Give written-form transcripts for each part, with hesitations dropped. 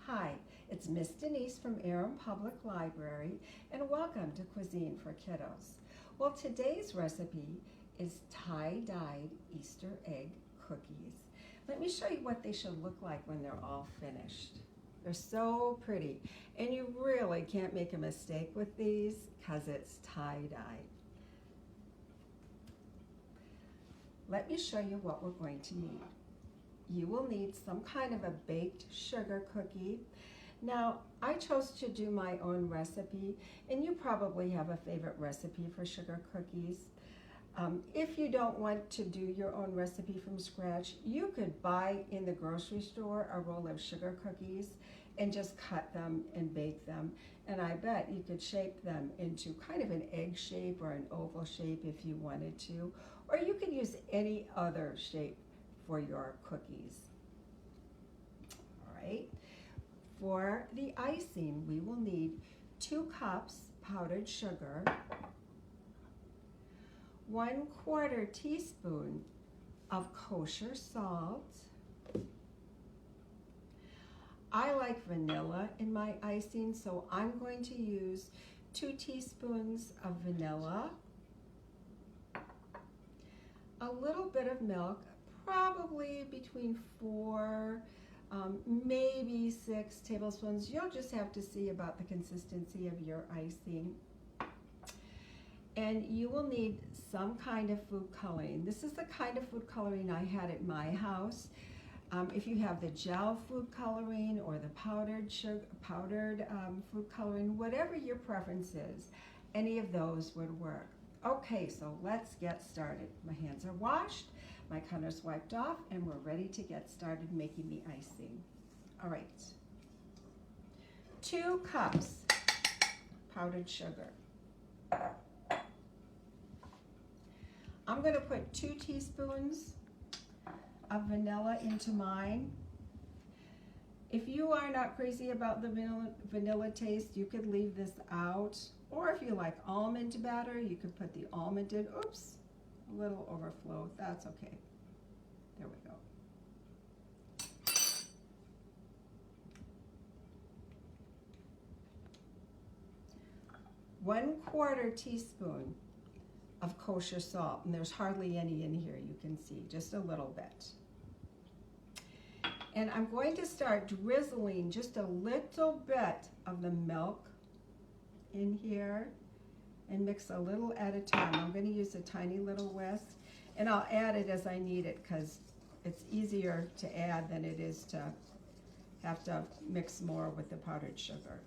Hi, it's Miss Denise from Aram Public Library, and welcome to Cuisine for Kiddos. Well, today's recipe is tie-dyed Easter egg cookies. Let me show you what they should look like when they're all finished. They're so pretty, and you really can't make a mistake with these because it's tie-dyed. Let me show you what we're going to need. You will need some kind of a baked sugar cookie. Now, I chose to do my own recipe, and you probably have a favorite recipe for sugar cookies. If you don't want to do your own recipe from scratch, you could buy in the grocery store a roll of sugar cookies and just cut them and bake them. And I bet you could shape them into kind of an egg shape or an oval shape if you wanted to, or you could use any other shape for your cookies. All right. For the icing, we will need 2 cups powdered sugar, 1/4 teaspoon of kosher salt. I like vanilla in my icing, so I'm going to use 2 teaspoons of vanilla, a little bit of milk, probably between 4, maybe 6 tablespoons. You'll just have to see about the consistency of your icing. And you will need some kind of food coloring. This is the kind of food coloring I had at my house. If you have the gel food coloring or the powdered food coloring, whatever your preference is, any of those would work. Okay, so let's get started. My hands are washed, my counter's wiped off, and we're ready to get started making the icing. All right, 2 cups powdered sugar. I'm going to put 2 teaspoons of vanilla into mine. If you are not crazy about the vanilla taste, you could leave this out. Or if you like almond batter, you could put the almond in. Oops, a little overflow. That's okay. There we go. One-quarter teaspoon of kosher salt, and there's hardly any in here, you can see, just a little bit. And I'm going to start drizzling just a little bit of the milk in here and mix a little at a time. I'm going to use a tiny little whisk, and I'll add it as I need it because it's easier to add than it is to have to mix more with the powdered sugar.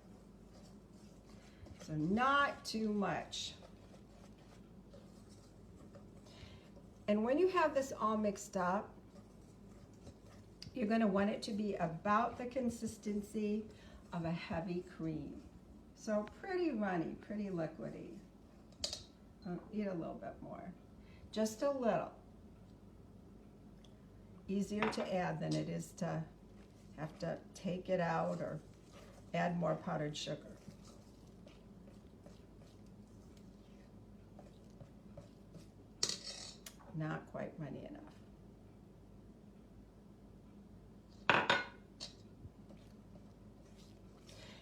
So not too much. And when you have this all mixed up, you're going to want it to be about the consistency of a heavy cream. So pretty runny, pretty liquidy. Need a little bit more. Just a little. Easier to add than it is to have to take it out or add more powdered sugar. Not quite runny enough.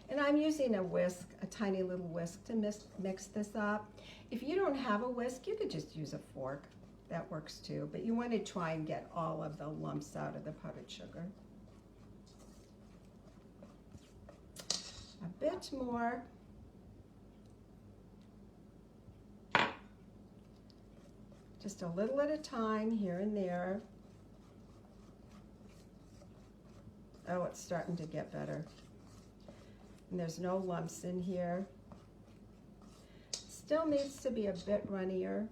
And I'm using a whisk, a tiny little whisk to mix this up. If you don't have a whisk, you could just use a fork. That works too, but you want to try and get all of the lumps out of the powdered sugar. A bit more. Just a little at a time, here and there. Oh, it's starting to get better. And there's no lumps in here. Still needs to be a bit runnier.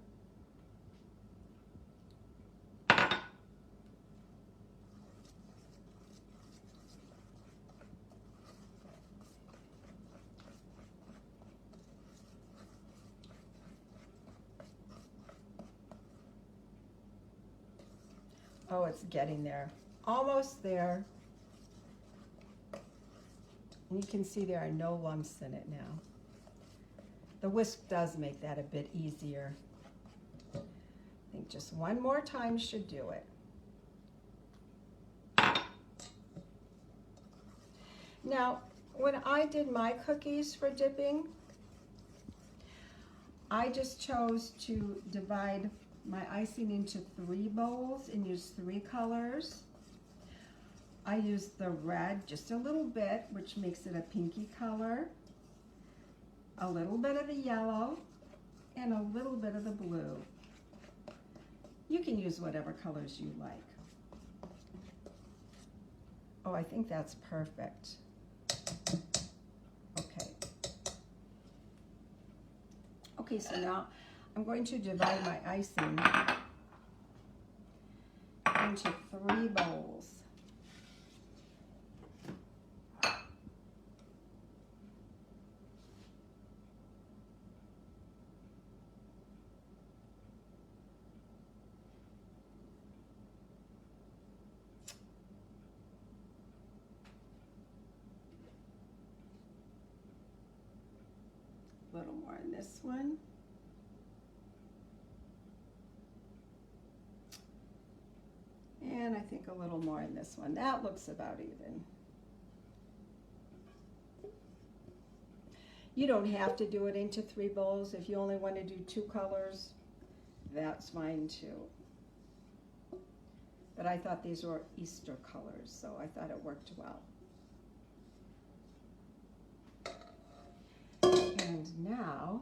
Oh, it's getting there. Almost there. And you can see there are no lumps in it now. The whisk does make that a bit easier. I think just one more time should do it. Now, when I did my cookies for dipping, I just chose to divide my icing into 3 bowls and use 3 colors. I used the red just a little bit, which makes it a pinky color, a little bit of the yellow, and a little bit of the blue. You can use whatever colors you like. Oh, I think that's perfect. Okay. Okay, so now I'm going to divide my icing into 3 bowls. A little more in this one. And I think a little more in this one. That looks about even. You don't have to do it into 3 bowls. If you only want to do 2 colors, that's fine too. But I thought these were Easter colors, so I thought it worked well. And now,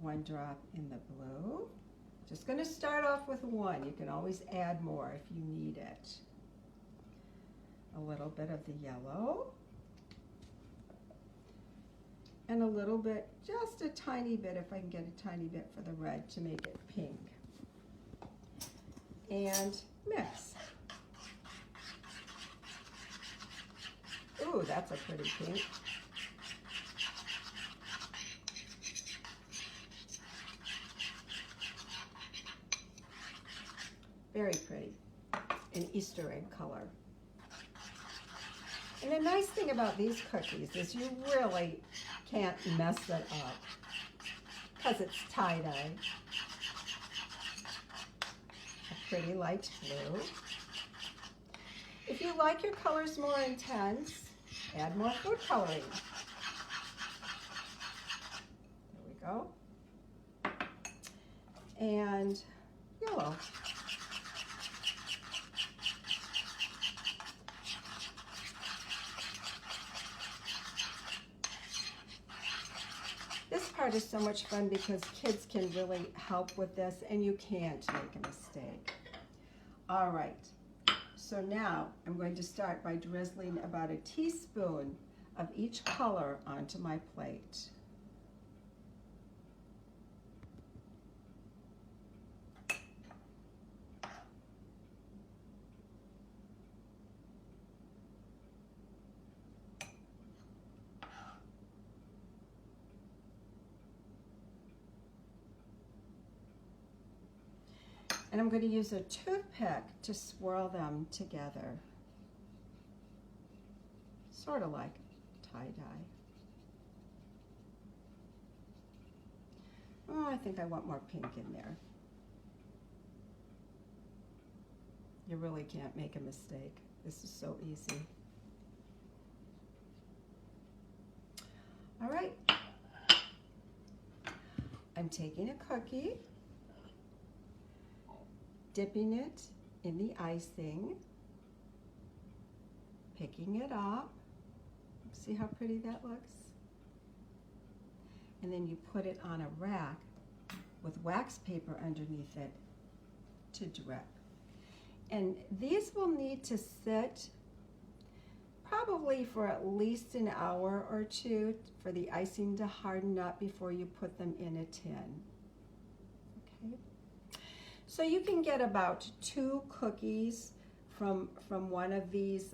1 drop in the blue. Just going to start off with 1. You can always add more if you need it. A little bit of the yellow. And a little bit, just a tiny bit, if I can get a tiny bit for the red to make it pink. And mix. Ooh, that's a pretty pink. Very pretty. An Easter egg color. And the nice thing about these cookies is you really can't mess it up because it's tie-dye. A pretty light blue. If you like your colors more intense, add more food coloring. There we go. And yellow. This part is so much fun because kids can really help with this and you can't make a mistake. All right, so now I'm going to start by drizzling about a teaspoon of each color onto my plate. And I'm going to use a toothpick to swirl them together. Sort of like tie-dye. Oh, I think I want more pink in there. You really can't make a mistake. This is so easy. All right. I'm taking a cookie, dipping it in the icing, picking it up. See how pretty that looks? And then you put it on a rack with wax paper underneath it to drip. And these will need to sit probably for at least an hour or 2 for the icing to harden up before you put them in a tin. Okay. So you can get about 2 cookies from one of these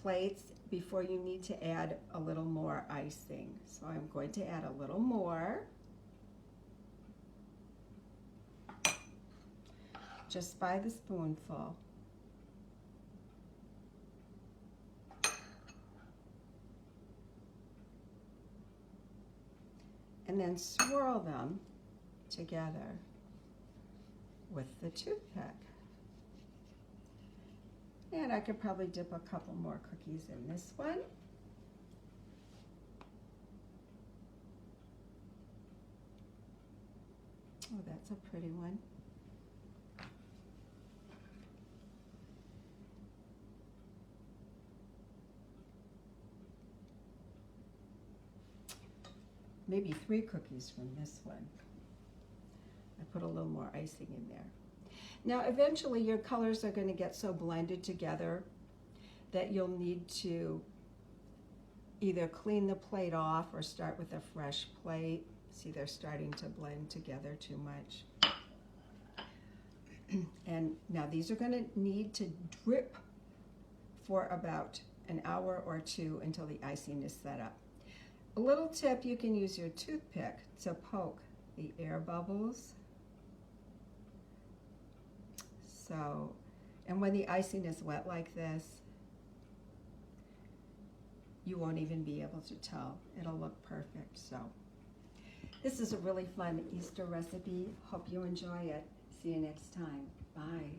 plates before you need to add a little more icing. So I'm going to add a little more. Just by the spoonful. And then swirl them together with the toothpick. And I could probably dip a couple more cookies in this one. Oh, that's a pretty one. Maybe 3 cookies from this one. I put a little more icing in there. Now eventually your colors are going to get so blended together that you'll need to either clean the plate off or start with a fresh plate. See, they're starting to blend together too much. And now these are going to need to drip for about an hour or 2 until the icing is set up. A little tip, you can use your toothpick to poke the air bubbles. So, and when the icing is wet like this, you won't even be able to tell. It'll look perfect. So, this is a really fun Easter recipe. Hope you enjoy it. See you next time. Bye.